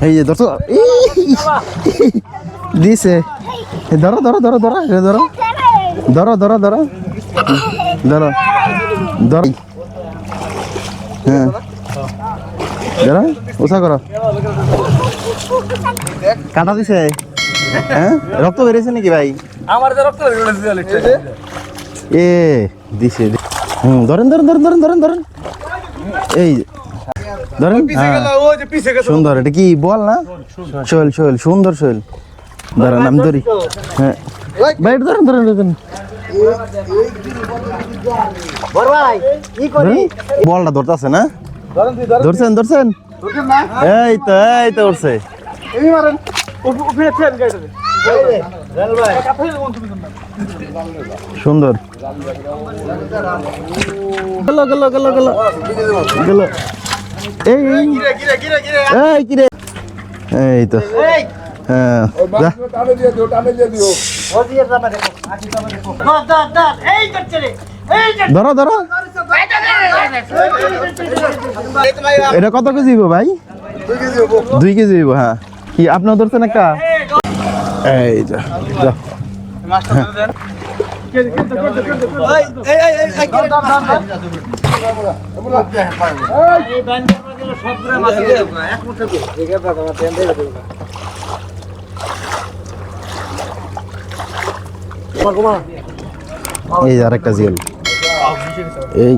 এই যে ধরছো দিছে ধরো ধরো ধরো ধরো ধরো ধরো ধরো ধরো ধরো ধরো হ্যাঁ ধরো উষা করো কাটা দিছে হ্যাঁ রক্ত বেরিয়েছে নাকি ভাই আমার যে রক্ত এ দিছে ধরেন ধরেন ধরেন ধরেন ধরেন ধরেন এই ধরেন সুন্দর এটা কি বল না শৈল শৈল সুন্দর শৈল ধরেন আমি ধরি হ্যাঁ ভাই ধরেন ধরেন ধরেন বলটা ধরতেছে না ধরছেন ধরছেন এই তো উঠছে সুন্দর গেল গেল গেল গেল গেল এই কিরে এই তো হ্যাঁ ধরো ধরো এটা কত কেজি হইব ভাই 2 কেজি হইব হ্যাঁ কি আপনার ধরছেন একটা এই যা এই আর একটা জিল এই